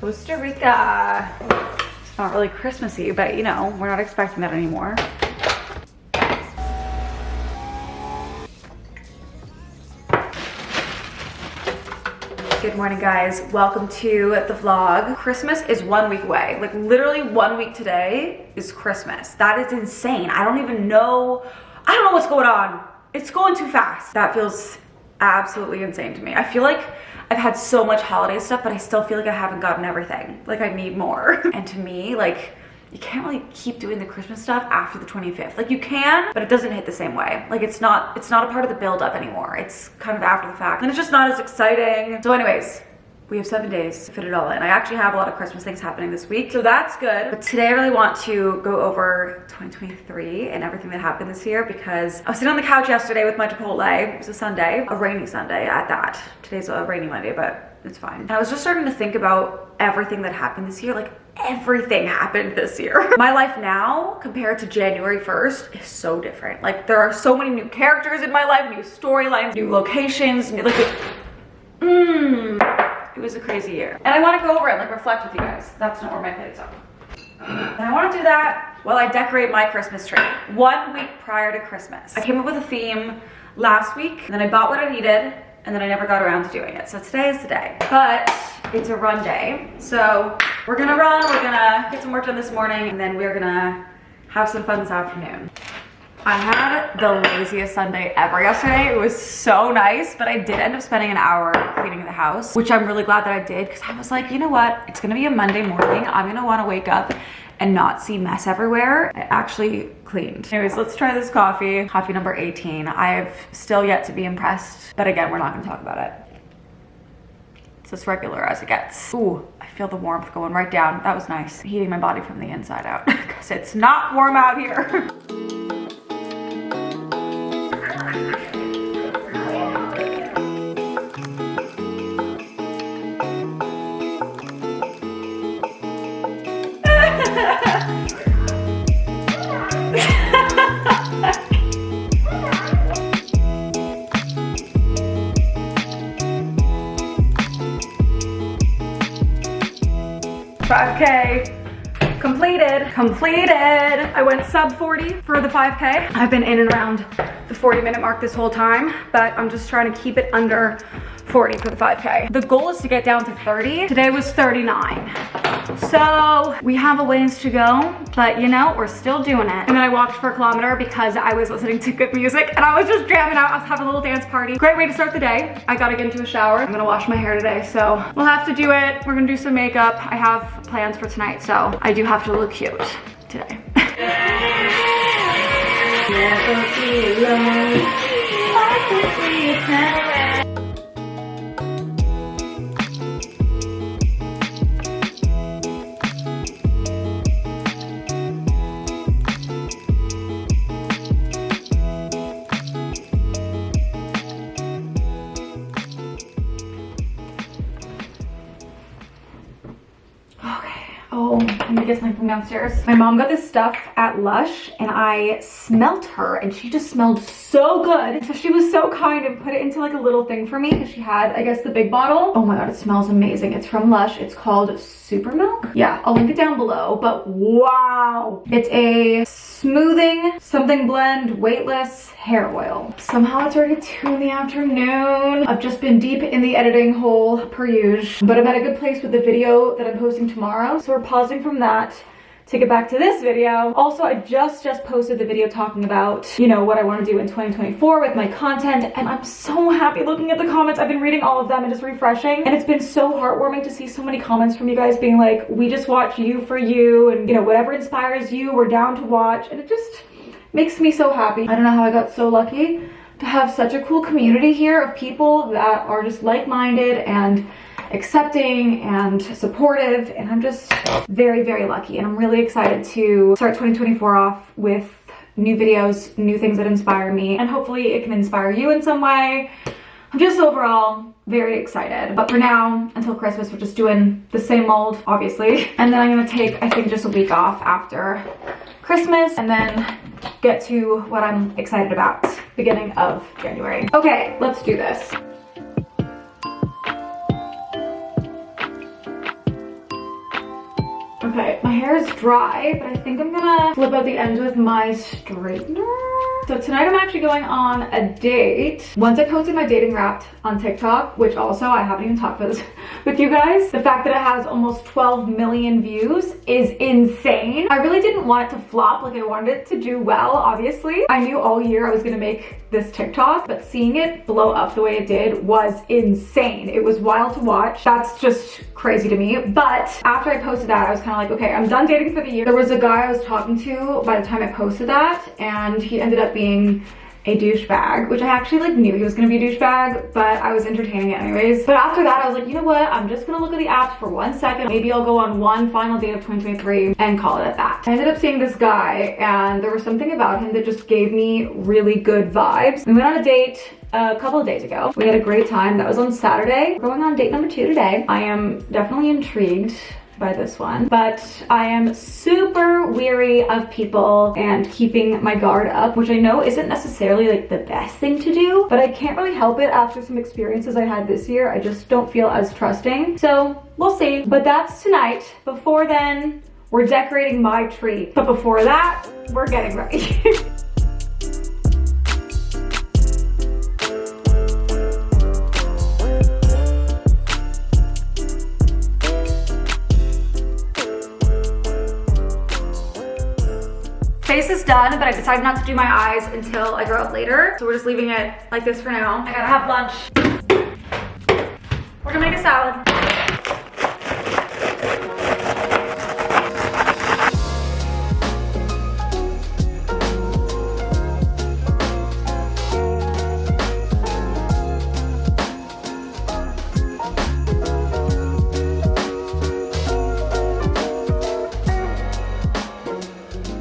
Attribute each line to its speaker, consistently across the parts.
Speaker 1: Costa Rica. It's not really Christmassy, but you know, we're not expecting that anymore. Good morning, guys. Welcome to the vlog. Christmas is 1 week away. Like literally 1 week today is Christmas. That is insane. I don't know what's going on. It's going too fast. That feels absolutely insane to me. I feel like I've had so much holiday stuff, but I still feel like I haven't gotten everything. Like I need more. And to me, like, you can't really keep doing the Christmas stuff after the 25th. Like you can, but it doesn't hit the same way. Like it's not a part of the build up anymore. It's kind of after the fact. And it's just not as exciting. So anyways, we have 7 days to fit it all in. I actually have a lot of Christmas things happening this week, so that's good. But today I really want to go over 2023 and everything that happened this year, because I was sitting on the couch yesterday with my Chipotle. It was a Sunday, a rainy Sunday at that. Today's a rainy Monday, but it's fine. And I was just starting to think about everything that happened this year. Like everything happened this year. My life now compared to January 1st is so different. Like there are so many new characters in my life, new storylines, new locations, new, like it was a crazy year. And I want to go over it, like reflect with you guys. That's not where my plate's up. And I want to do that while I decorate my Christmas tree 1 week prior to Christmas. I came up with a theme last week, and then I bought what I needed, and then I never got around to doing it. So today is the day. But it's a run day. So we're gonna run, we're gonna get some work done this morning, and then we're gonna have some fun this afternoon. I had the laziest Sunday ever yesterday. It was so nice, but I did end up spending an hour cleaning the house, which I'm really glad that I did, because I was like, you know what? It's gonna be a Monday morning. I'm gonna wanna wake up and not see mess everywhere. I actually cleaned. Anyways, let's try this coffee. Coffee number 18. I've still yet to be impressed, but again, we're not gonna talk about it. It's as regular as it gets. Ooh, I feel the warmth going right down. That was nice. Heating my body from the inside out, because it's not warm out here. Completed. I went sub 40 for the 5K. I've been in and around the 40-minute mark this whole time, but I'm just trying to keep it under 40 for the 5K. The goal is to get down to 30. Today was 39. So we have a ways to go, but you know, we're still doing it. And then I walked for a kilometer because I was listening to good music and I was just jamming out. I was having a little dance party. Great way to start the day. I gotta get into a shower. I'm gonna wash my hair today, so we'll have to do it. We're gonna do some makeup. I have plans for tonight, so I do have to look cute today. I'm gonna get something from downstairs. My mom got this stuff at Lush and I smelt her and she just smelled so good. So she was so kind and put it into like a little thing for me because she had, I guess, the big bottle. Oh my god, it smells amazing. It's from Lush. It's called Super Milk. Yeah, I'll link it down below, but wow. It's a smoothing something blend weightless hair oil. Somehow it's already 2 in the afternoon. I've just been deep in the editing hole per usual, but I'm at a good place with the video that I'm posting tomorrow. So we're pausing from that to get back to this video. Also, I just posted the video talking about, you know, what I want to do in 2024 with my content, and I'm so happy looking at the comments. I've been reading all of them and just refreshing, and it's been so heartwarming to see so many comments from you guys being like, we just watch you for you, and you know, whatever inspires you, we're down to watch, and it just makes me so happy. I don't know how I got so lucky to have such a cool community here of people that are just like-minded and accepting and supportive, and I'm just very, very lucky, and I'm really excited to start 2024 off with new videos, new things that inspire me, and hopefully it can inspire you in some way. I'm just overall very excited. But for now, until Christmas, we're just doing the same old, obviously, and then I'm gonna take, I think, just a week off after Christmas and then get to what I'm excited about beginning of January. Okay, let's do this. Okay, my hair is dry, but I think I'm gonna flip out the ends with my straightener. So tonight I'm actually going on a date. Once I posted my dating wrapped on TikTok, which also I haven't even talked about this with you guys. The fact that it has almost 12 million views is insane. I really didn't want it to flop. Like, I wanted it to do well, obviously. I knew all year I was gonna make this TikTok, but seeing it blow up the way it did was insane. It was wild to watch. That's just crazy to me. But after I posted that, I was kind of like, okay, I'm done dating for the year. There was a guy I was talking to by the time I posted that, and he ended up being a douchebag, which I actually like knew he was gonna be a douchebag, but I was entertaining it anyways. But after that, I was like, you know what? I'm just gonna look at the apps for 1 second. Maybe I'll go on one final date of 2023 and call it at that. I ended up seeing this guy, and there was something about him that just gave me really good vibes. We went on a date a couple of days ago. We had a great time. That was on Saturday. We're going on date number 2 today. I am definitely intrigued by this one, but I am super weary of people and keeping my guard up, which I know isn't necessarily like the best thing to do, but I can't really help it after some experiences I had this year. I just don't feel as trusting, so we'll see. But that's tonight. Before then, we're decorating my tree, but before that, we're getting ready. Face is done, but I decided not to do my eyes until I grow up later. So we're just leaving it like this for now. I gotta have lunch. We're gonna make a salad.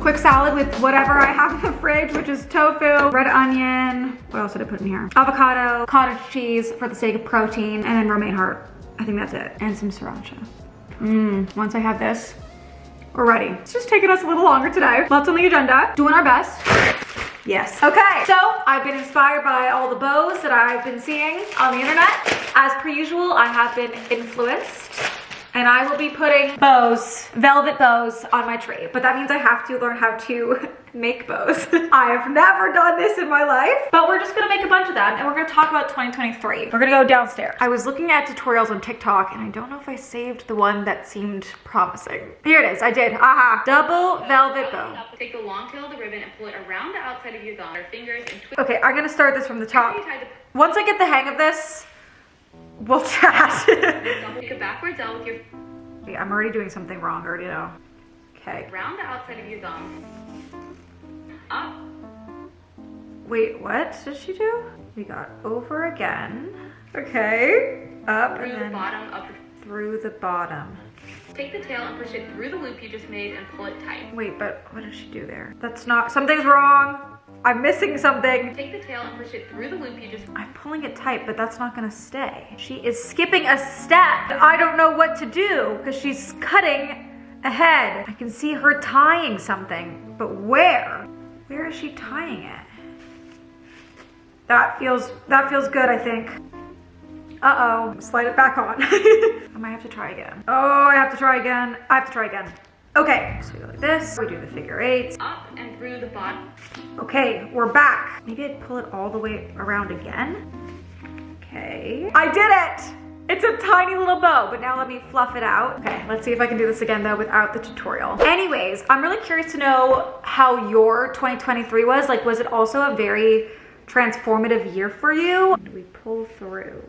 Speaker 1: Quick salad with whatever I have in the fridge, which is tofu, red onion, what else did I put in here? Avocado, cottage cheese for the sake of protein, and then romaine heart. I think that's it. And some sriracha. Once I have this, we're ready. It's just taking us a little longer today. Lots on the agenda. Doing our best. Yes. Okay, so I've been inspired by all the bows that I've been seeing on the internet. As per usual, I have been influenced. And I will be putting bows, velvet bows, on my tree. But that means I have to learn how to make bows. I have never done this in my life, but we're just gonna make a bunch of them and we're gonna talk about 2023. We're gonna go downstairs. I was looking at tutorials on TikTok and I don't know if I saved the one that seemed promising. Here it is, I did, aha. Double velvet bow.
Speaker 2: Take the long tail of the ribbon and pull it around the outside of your thumb, your fingers, and twist.
Speaker 1: Okay, I'm gonna start this from the top. Once I get the hang of this, we'll chat.
Speaker 2: Take a backwards L with your...
Speaker 1: Wait, I'm already doing something wrong, I already know. Okay.
Speaker 2: Around the outside of your thumb. Up.
Speaker 1: Wait, what did she do? We got over again. Okay. Up
Speaker 2: through
Speaker 1: and
Speaker 2: the
Speaker 1: then
Speaker 2: bottom, up.
Speaker 1: through the bottom.
Speaker 2: Take the tail and push it through the loop you just made and pull it tight.
Speaker 1: Wait, but what did she do there? That's not, something's wrong. I'm missing something.
Speaker 2: Take the tail and push it through the loop you just...
Speaker 1: I'm pulling it tight, but that's not gonna stay. She is skipping a step. I don't know what to do because she's cutting ahead. I can see her tying something, but where? Where is she tying it? That feels good, I think. Uh-oh, slide it back on. I might have to try again. Oh, I have to try again. I have to try again. Okay, so we go like this. We do the figure eights.
Speaker 2: Up and through the bottom.
Speaker 1: Okay, we're back. Maybe I'd pull it all the way around again. Okay. I did it! It's a tiny little bow, but now let me fluff it out. Okay, let's see if I can do this again though without the tutorial. Anyways, I'm really curious to know how your 2023 was. Like, was it also a very transformative year for you? When do we pull through?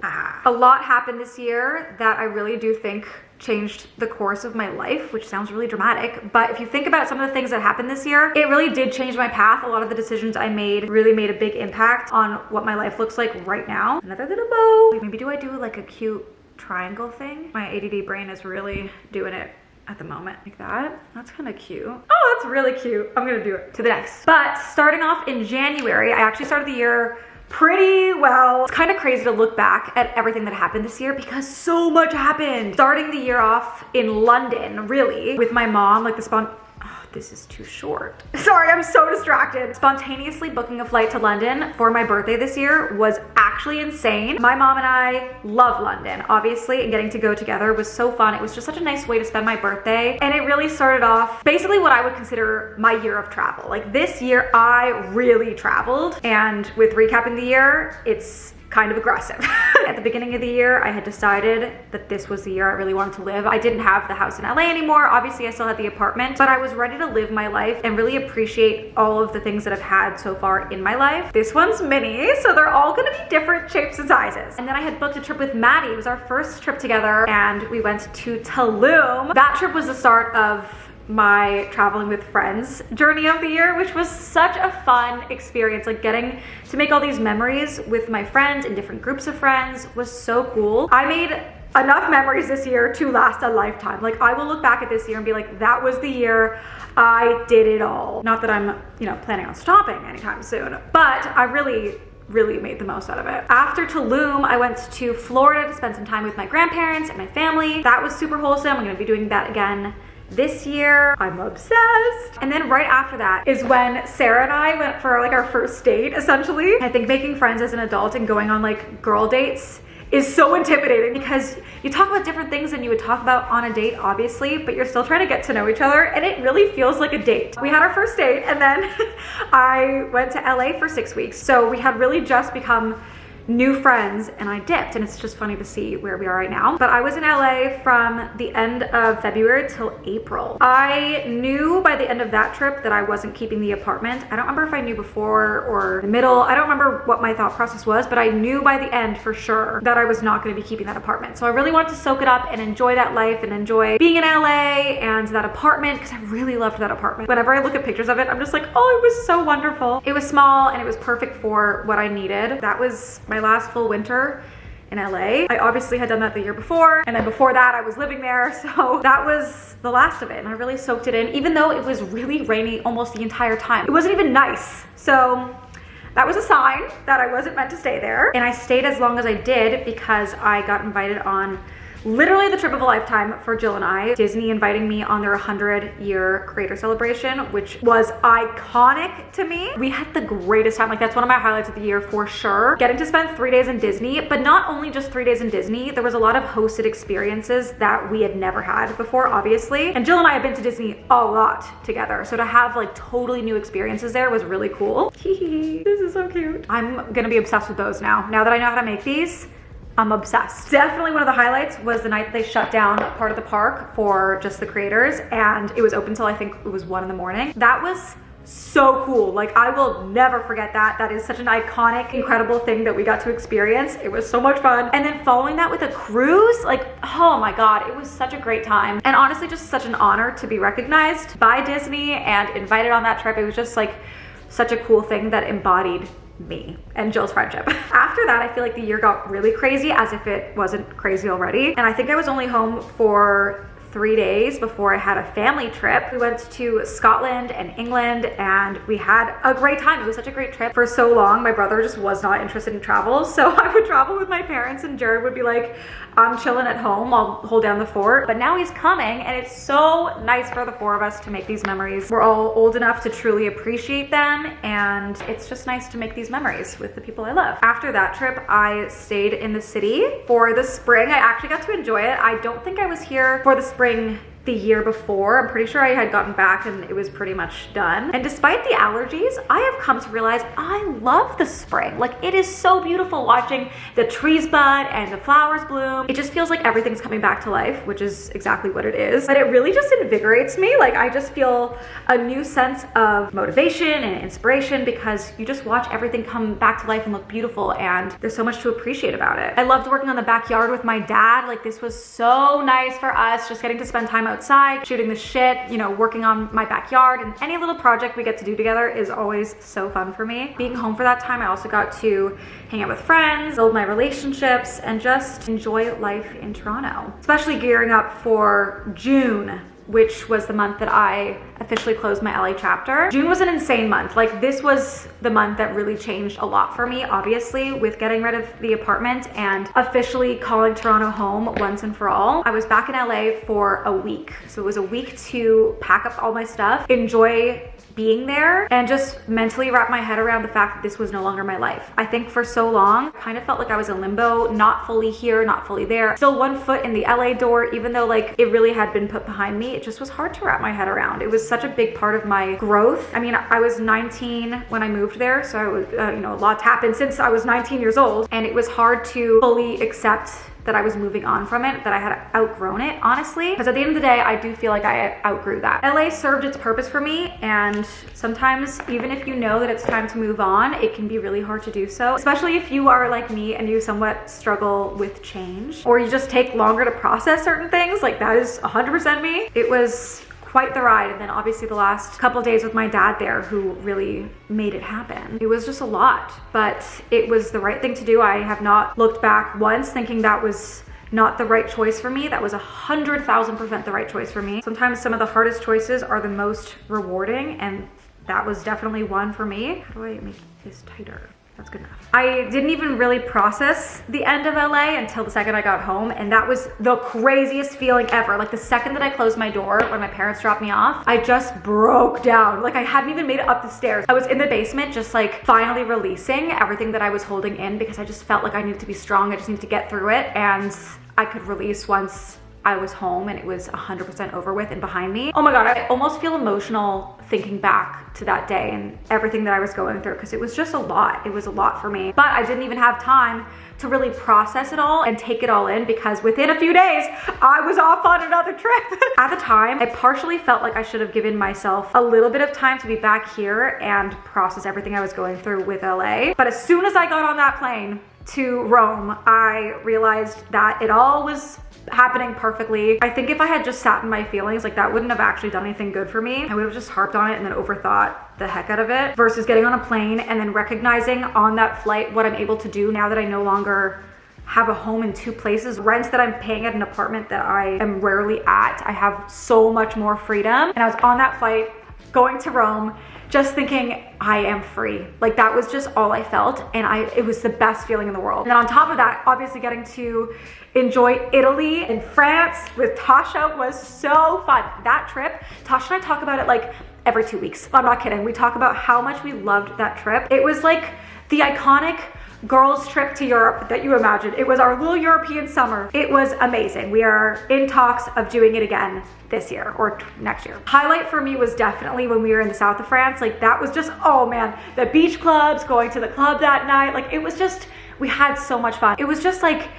Speaker 1: A lot happened this year that I really do think changed the course of my life, which sounds really dramatic, but if you think about some of the things that happened this year, it really did change my path. A lot of the decisions I made really made a big impact on what my life looks like right now. Another little bow. Like, maybe do I do like a cute triangle thing? My ADD brain is really doing it at the moment. Like that. That's kind of cute. Oh, that's really cute. I'm gonna do it to the next. But starting off in January, I actually started the year pretty well. It's kind of crazy to look back at everything that happened this year because so much happened. Starting the year off in London, really, with my mom, like the this is too short. Sorry, I'm so distracted. Spontaneously booking a flight to London for my birthday this year was actually insane. My mom and I love London, obviously, and getting to go together was so fun. It was just such a nice way to spend my birthday. And it really started off basically what I would consider my year of travel. Like this year, I really traveled. And with recapping the year, it's kind of aggressive. At the beginning of the year, I had decided that this was the year I really wanted to live. I didn't have the house in LA anymore. Obviously, I still had the apartment, but I was ready to live my life and really appreciate all of the things that I've had so far in my life. This one's mini, so they're all gonna be different shapes and sizes. And then I had booked a trip with Maddie. It was our first trip together, and we went to Tulum. That trip was the start of my traveling with friends journey of the year, which was such a fun experience. Like getting to make all these memories with my friends and different groups of friends was so cool. I made enough memories this year to last a lifetime. Like I will look back at this year and be like, that was the year I did it all. Not that I'm, planning on stopping anytime soon, but I really made the most out of it. After Tulum, I went to Florida to spend some time with my grandparents and my family. That was super wholesome. I'm gonna be doing that again this year. I'm obsessed. And then right after that is when Sarah and I went for like our first date, essentially. I think making friends as an adult and going on like girl dates is so intimidating because you talk about different things than you would talk about on a date, obviously, but you're still trying to get to know each other, and it really feels like a date. We had our first date, and then I went to LA for 6 weeks. So we had really just become new friends, and I dipped, and it's just funny to see where we are right now. But I was in LA from the end of February till April. I knew by the end of that trip that I wasn't keeping the apartment. I don't remember if I knew before or the middle. I don't remember what my thought process was, but I knew by the end for sure that I was not going to be keeping that apartment. So I really wanted to soak it up and enjoy that life and enjoy being in LA and that apartment, because I really loved that apartment. Whenever I look at pictures of it, I'm just like, oh, it was so wonderful. It was small and it was perfect for what I needed. That was my last full winter in LA. I obviously had done that the year before, and then before that I was living there, so that was the last of it, and I really soaked it in, even though it was really rainy almost the entire time. It wasn't even nice, so that was a sign that I wasn't meant to stay there. And I stayed as long as I did because I got invited on literally the trip of a lifetime for Jill and I. Disney inviting me on their 100-year creator celebration, which was iconic to me. We had the greatest time. Like that's one of my highlights of the year for sure. Getting to spend 3 days in Disney, but not only just 3 days in Disney, there was a lot of hosted experiences that we had never had before, obviously. And Jill and I have been to Disney a lot together. So to have like totally new experiences there was really cool. This is so cute. I'm gonna be obsessed with those now. Now that I know how to make these, I'm obsessed. Definitely one of the highlights was the night they shut down part of the park for just the creators, and it was open till I think it was 1 in the morning. That was so cool. Like I will never forget that. That is such an iconic, incredible thing that we got to experience. It was so much fun. And then following that with a cruise, like, oh my God, it was such a great time. And honestly, just such an honor to be recognized by Disney and invited on that trip. It was just like such a cool thing that embodied me and Jill's friendship. After that, I feel like the year got really crazy, as if it wasn't crazy already. And I think I was only home for 3 days before I had a family trip. We went to Scotland and England, and we had a great time. It was such a great trip. For so long, my brother just was not interested in travel, so I would travel with my parents, and Jared would be like, I'm chilling at home, I'll hold down the fort. But now he's coming, and it's so nice for the 4 of us to make these memories. We're all old enough to truly appreciate them, and it's just nice to make these memories with the people I love. After that trip, I stayed in the city for the spring. I actually got to enjoy it. I don't think I was here for the spring the year before. I'm pretty sure I had gotten back and it was pretty much done. And despite the allergies, I have come to realize I love the spring. Like it is so beautiful watching the trees bud and the flowers bloom. It just feels like everything's coming back to life, which is exactly what it is. But it really just invigorates me. Like I just feel a new sense of motivation and inspiration because you just watch everything come back to life and look beautiful, and there's so much to appreciate about it. I loved working on the backyard with my dad. Like this was so nice for us, just getting to spend time outside, shooting the shit, working on my backyard, and any little project we get to do together is always so fun for me. Being home for that time, I also got to hang out with friends, build my relationships, and just enjoy life in Toronto. Especially gearing up for June. which was the month that I officially closed my LA chapter. June was an insane month. Like, this was the month that really changed a lot for me, obviously, with getting rid of the apartment and officially calling Toronto home once and for all. I was back in LA for a week. So it was a week to pack up all my stuff, enjoy being there, and just mentally wrap my head around the fact that this was no longer my life. I think for so long, I kind of felt like I was in limbo, not fully here, not fully there, still one foot in the LA door, even though like it really had been put behind me. It just was hard to wrap my head around. It was such a big part of my growth. I mean, I was 19 when I moved there, so I was, you know, a lot's happened since I was 19 years old, and it was hard to fully accept that I was moving on from it, that I had outgrown it, honestly. Because at the end of the day, I do feel like I outgrew that. LA served its purpose for me, and sometimes even if you know that it's time to move on, it can be really hard to do so, especially if you are like me and you somewhat struggle with change, or you just take longer to process certain things. Like, that is 100% me. It was quite the ride, and then obviously the last couple of days with my dad there, who really made it happen. It was just a lot, but it was the right thing to do. I have not looked back once thinking that was not the right choice for me. That was 100,000% the right choice for me. Sometimes some of the hardest choices are the most rewarding, and that was definitely one for me. How do I make this tighter? That's good enough. I didn't even really process the end of LA until the second I got home, and that was the craziest feeling ever. Like, the second that I closed my door when my parents dropped me off, I just broke down. Like, I hadn't even made it up the stairs. I was in the basement just like finally releasing everything that I was holding in, because I just felt like I needed to be strong. I just needed to get through it, and I could release once I was home and it was 100% over with and behind me. Oh my God, I almost feel emotional thinking back to that day and everything that I was going through, because it was just a lot. It was a lot for me. But I didn't even have time to really process it all and take it all in, because within a few days, I was off on another trip. At the time, I partially felt like I should have given myself a little bit of time to be back here and process everything I was going through with LA. But as soon as I got on that plane to Rome, I realized that it all was happening perfectly. I think if I had just sat in my feelings, like, that wouldn't have actually done anything good for me. I would have just harped on it and then overthought the heck out of it, versus getting on a plane and then recognizing on that flight what I'm able to do now that I no longer have a home in two places. Rent that I'm paying at an apartment that I am rarely at. I have so much more freedom. And I was on that flight going to Rome, just thinking, I am free. Like, that was just all I felt, and it was the best feeling in the world. And then on top of that, obviously getting to enjoy Italy and France with Tasha was so fun. That trip, Tasha and I talk about it like every 2 weeks. I'm not kidding. We talk about how much we loved that trip. It was like the iconic girls trip to Europe that you imagined. It was our little European summer. It was amazing. We are in talks of doing it again this year or next year. Highlight for me was definitely when we were in the south of France. Like, that was just, oh man, the beach clubs, going to the club that night. Like, it was just, we had so much fun. It was just like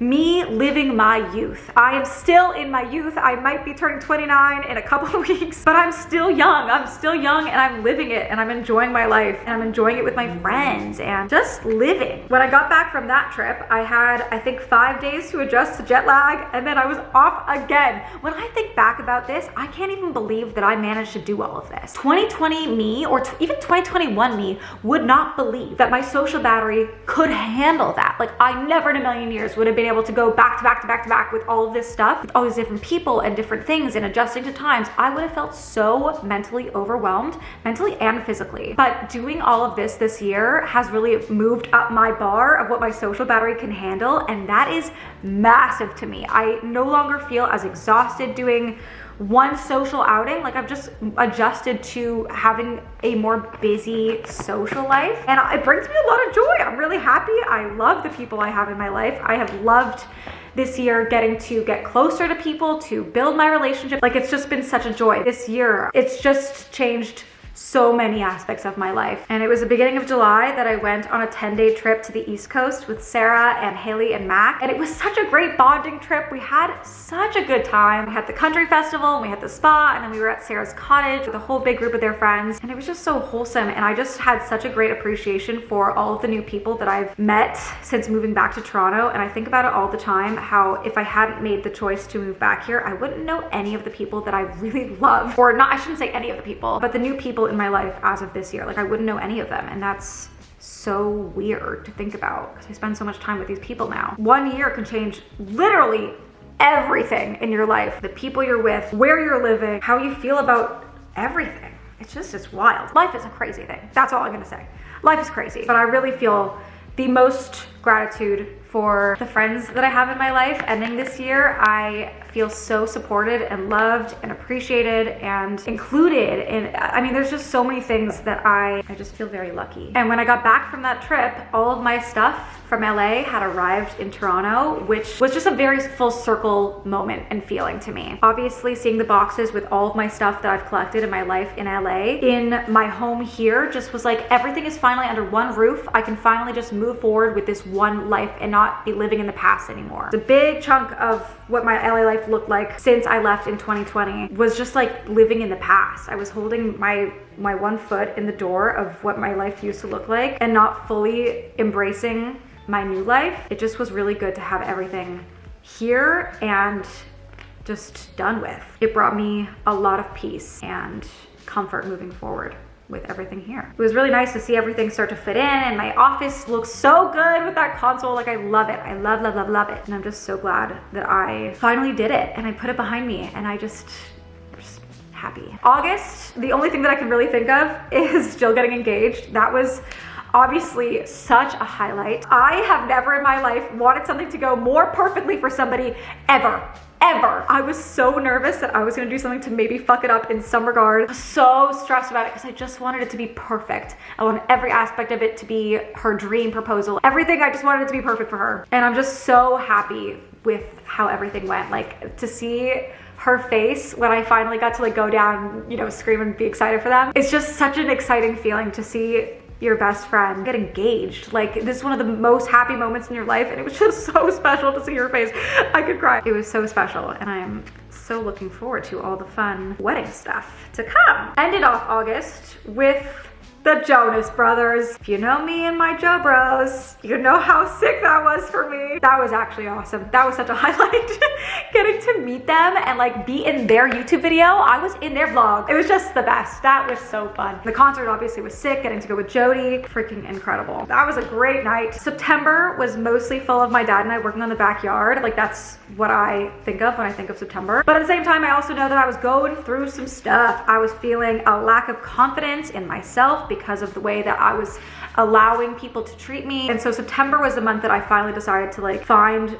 Speaker 1: me living my youth. I am still in my youth. I might be turning 29 in a couple of weeks, but I'm still young. I'm still young, and I'm living it, and I'm enjoying my life, and I'm enjoying it with my friends and just living. When I got back from that trip, I had, I think, 5 days to adjust to jet lag, and then I was off again. When I think back about this, I can't even believe that I managed to do all of this. 2020 me, or even 2021 me, would not believe that my social battery could handle that. Like, I never in a million years would have been able to go back to back to back to back with all of this stuff, with all these different people and different things and adjusting to times. I would have felt so mentally overwhelmed, mentally and physically. But doing all of this year has really moved up my bar of what my social battery can handle, and that is massive to me. I no longer feel as exhausted doing one social outing. Like, I've just adjusted to having a more busy social life, and it brings me a lot of joy. I'm really happy. I love the people I have in my life. I have loved this year getting to get closer to people, to build my relationship. Like, it's just been such a joy this year. It's just changed so many aspects of my life. And it was the beginning of July that I went on a 10-day trip to the East Coast with Sarah and Haley and Mac. And it was such a great bonding trip. We had such a good time. We had the country festival, and we had the spa, and then we were at Sarah's cottage with a whole big group of their friends. And it was just so wholesome. And I just had such a great appreciation for all of the new people that I've met since moving back to Toronto. And I think about it all the time, how if I hadn't made the choice to move back here, I wouldn't know any of the people that I really love. Or not, I shouldn't say any of the people, but the new people in my life as of this year. Like, I wouldn't know any of them, and that's so weird to think about, because I spend so much time with these people now. 1 year can change literally everything in your life, the people you're with, where you're living, how you feel about everything. It's wild. Life is a crazy thing. That's all I'm gonna say. Life is crazy. But I really feel the most gratitude for the friends that I have in my life. Ending this year, I feel so supported and loved and appreciated and included. And I mean, there's just so many things that I just feel very lucky. And when I got back from that trip, all of my stuff from LA had arrived in Toronto, which was just a very full circle moment and feeling to me. Obviously, seeing the boxes with all of my stuff that I've collected in my life in LA, in my home here, just was like, everything is finally under one roof. I can finally just move forward with this one life and not be living in the past anymore. The big chunk of what my LA life looked like since I left in 2020 was just like living in the past. I was holding my one foot in the door of what my life used to look like and not fully embracing my new life. It just was really good to have everything here and just done with. It brought me a lot of peace and comfort moving forward with everything here. It was really nice to see everything start to fit in, and my office looks so good with that console. Like, I love it. I love, love, love, love it. And I'm just so glad that I finally did it and I put it behind me, and I'm just happy. August, the only thing that I can really think of is Jill getting engaged. That was obviously such a highlight. I have never in my life wanted something to go more perfectly for somebody ever. I was so nervous that I was gonna do something to maybe fuck it up in some regard. I was so stressed about it because I just wanted it to be perfect. I wanted every aspect of it to be her dream proposal. Everything, I just wanted it to be perfect for her. And I'm just so happy with how everything went. Like, to see her face when I finally got to like go down, you know, scream and be excited for them. It's just such an exciting feeling to see your best friend get engaged. Like, this is one of the most happy moments in your life, and it was just so special to see her face. I could cry. It was so special, and I'm so looking forward to all the fun wedding stuff to come. Ended off August with the Jonas Brothers. If you know me and my Joe Bros, you know how sick that was for me. That was actually awesome. That was such a highlight. Getting to meet them and like be in their YouTube video. I was in their vlog. It was just the best. That was so fun. The concert obviously was sick. Getting to go with Jody, freaking incredible. That was a great night. September was mostly full of my dad and I working on the backyard. Like, that's what I think of when I think of September. But at the same time, I also know that I was going through some stuff. I was feeling a lack of confidence in myself because of the way that I was allowing people to treat me. And so September was the month that I finally decided to like find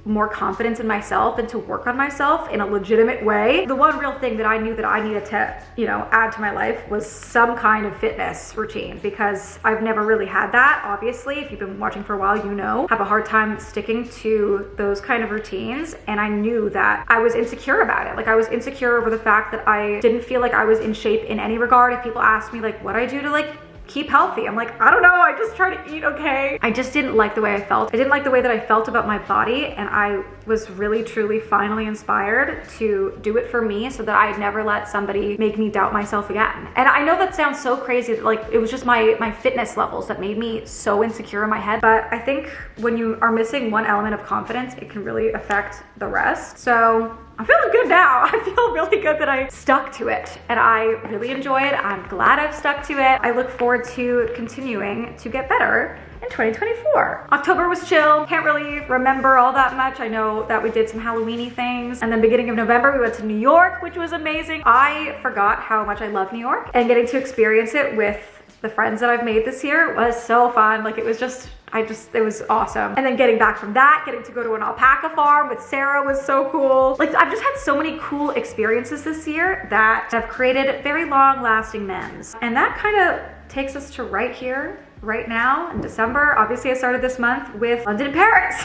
Speaker 1: more confidence in myself and to work on myself in a legitimate way. The one real thing that I knew that I needed to, you know, add to my life was some kind of fitness routine, because I've never really had that. Obviously, if you've been watching for a while, you know, I have a hard time sticking to those kind of routines. And I knew that I was insecure about it. Like, I was insecure over the fact that I didn't feel like I was in shape in any regard. If people asked me like what I do to like keep healthy, I'm like, I don't know, I just try to eat okay. I just didn't like the way I felt. I didn't like the way that I felt about my body, and I was really truly finally inspired to do it for me so that I'd never let somebody make me doubt myself again. And I know that sounds so crazy, like it was just my fitness levels that made me so insecure in my head, but I think when you are missing one element of confidence, it can really affect the rest. So I'm feeling good now. I feel really good that I stuck to it, and I really enjoy it. I'm glad I've stuck to it. I look forward to continuing to get better in 2024. October was chill. Can't really remember all that much. I know that we did some Halloween-y things, and then beginning of November we went to New York, which was amazing. I forgot how much I love New York, and getting to experience it with the friends that I've made this year was so fun. Like, it was just, it was awesome. And then getting back from that, getting to go to an alpaca farm with Sarah was so cool. Like, I've just had so many cool experiences this year that have created very long-lasting memories. And that kind of takes us to right here, right now in December. Obviously, I started this month with London and Paris.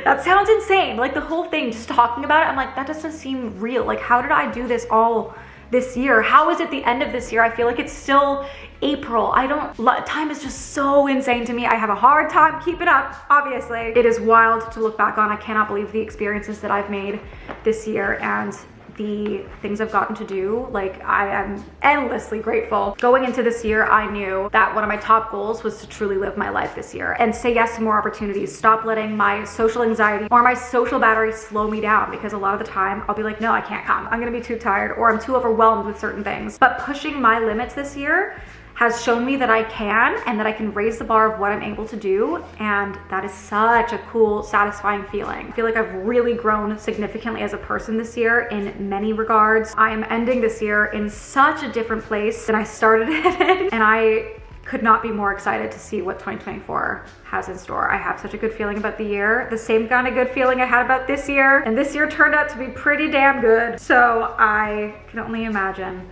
Speaker 1: That sounds insane. Like, the whole thing, just talking about it, I'm like, that doesn't seem real. Like, how did I do this all this year? How is it the end of this year? I feel like it's still April. Time is just so insane to me. I have a hard time keeping up, obviously. It is wild to look back on. I cannot believe the experiences that I've made this year and the things I've gotten to do. Like, I am endlessly grateful. Going into this year, I knew that one of my top goals was to truly live my life this year and say yes to more opportunities. Stop letting my social anxiety or my social battery slow me down, because a lot of the time I'll be like, no, I can't come. I'm gonna be too tired, or I'm too overwhelmed with certain things. But pushing my limits this year has shown me that I can and that I can raise the bar of what I'm able to do. And that is such a cool, satisfying feeling. I feel like I've really grown significantly as a person this year in many regards. I am ending this year in such a different place than I started it in, and I could not be more excited to see what 2024 has in store. I have such a good feeling about the year, the same kind of good feeling I had about this year, and this year turned out to be pretty damn good. So I can only imagine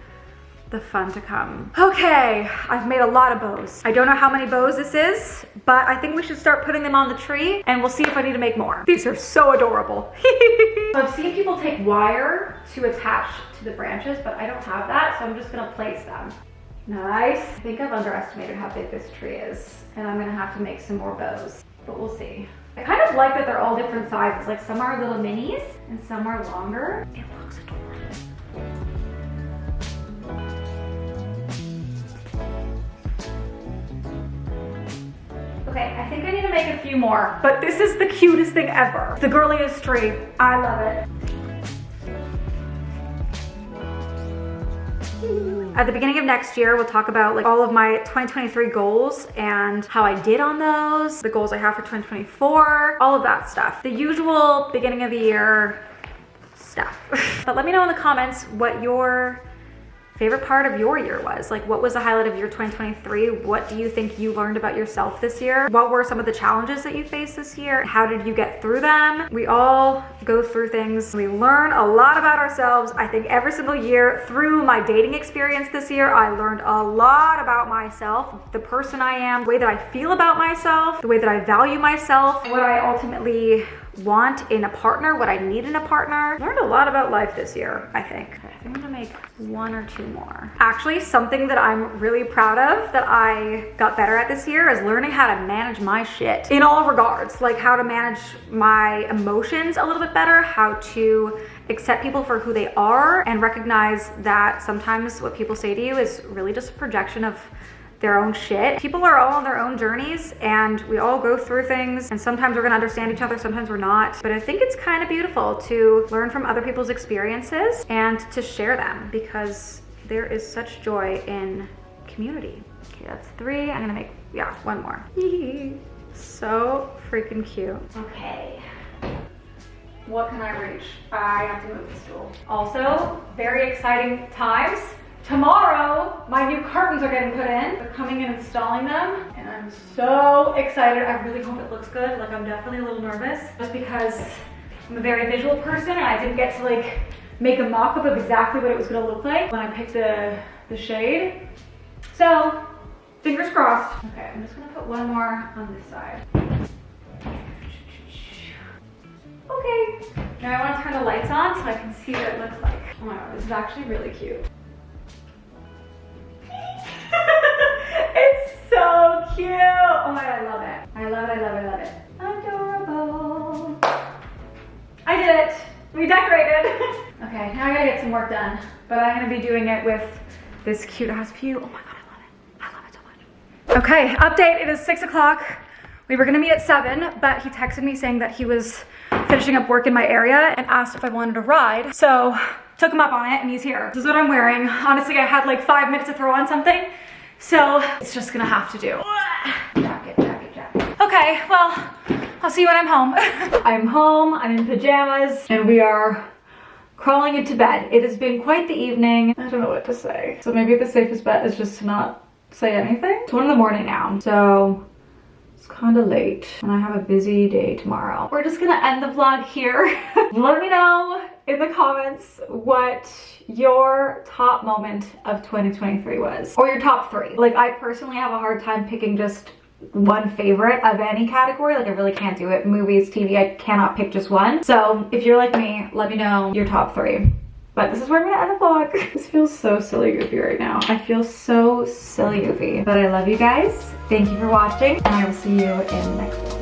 Speaker 1: the fun to come. Okay, I've made a lot of bows. I don't know how many bows this is, but I think we should start putting them on the tree and we'll see if I need to make more. These are so adorable. So I've seen people take wire to attach to the branches, but I don't have that, so I'm just gonna place them. Nice. I think I've underestimated how big this tree is, and I'm gonna have to make some more bows, but we'll see. I kind of like that they're all different sizes. Like some are little minis and some are longer. It looks adorable. Okay, I think I need to make a few more, but this is the cutest thing ever. The girliest tree. I love it. At the beginning of next year, we'll talk about like all of my 2023 goals and how I did on those, the goals I have for 2024, all of that stuff. The usual beginning of the year stuff. But let me know in the comments what your favorite part of your year was. Like, what was the highlight of your 2023? What do you think you learned about yourself this year? What were some of the challenges that you faced this year? How did you get through them? We all go through things. We learn a lot about ourselves. I think every single year through my dating experience this year, I learned a lot about myself, the person I am, the way that I feel about myself, the way that I value myself, what I ultimately want in a partner, what I need in a partner. Learned a lot about life this year, I think. Okay, I think I'm gonna make one or two more. Actually, something that I'm really proud of that I got better at this year is learning how to manage my shit in all regards. Like how to manage my emotions a little bit better, how to accept people for who they are, and recognize that sometimes what people say to you is really just a projection of their own shit. People are all on their own journeys and we all go through things, and sometimes we're gonna understand each other, sometimes we're not. But I think it's kind of beautiful to learn from other people's experiences and to share them, because there is such joy in community. Okay, that's 3. I'm gonna make, yeah, 1 more. So freaking cute. Okay. What can I reach? I have to move the stool. Also, very exciting times. Tomorrow, my new curtains are getting put in. They're coming and installing them, and I'm so excited. I really hope it looks good. Like, I'm definitely a little nervous just because I'm a very visual person and I didn't get to like make a mock-up of exactly what it was gonna look like when I picked the shade. So, fingers crossed. Okay, I'm just gonna put one more on this side. Okay, now I wanna turn the lights on so I can see what it looks like. Oh my god, this is actually really cute. It's so cute. Oh my god, I love it. I love it, I love it, I love it. Adorable. I did it. We decorated. Okay, now I gotta get some work done, but I'm gonna be doing it with this cute ass view. Oh my god, I love it. I love it so much. Okay, update, it is 6 o'clock. We were gonna meet at 7, but he texted me saying that he was finishing up work in my area and asked if I wanted a ride. So took him up on it and he's here. This is what I'm wearing. Honestly, I had like 5 minutes to throw on something, so it's just gonna have to do. Jacket, jacket, jacket. Okay, well, I'll see you when I'm home. I'm home, I'm in pajamas, and we are crawling into bed. It has been quite the evening. I don't know what to say. So maybe the safest bet is just to not say anything. It's 1 in the morning now, so it's kind of late and I have a busy day tomorrow. We're just gonna end the vlog here. Let me know in the comments what your top moment of 2023 was, or your top 3. Like, I personally have a hard time picking just one favorite of any category. Like, I really can't do it. Movies, TV, I cannot pick just one. So if you're like me, let me know your top 3. But this is where I'm gonna end the vlog. This feels so silly goofy right now. I feel so silly goofy. But I love you guys. Thank you for watching, and I will see you in the next one.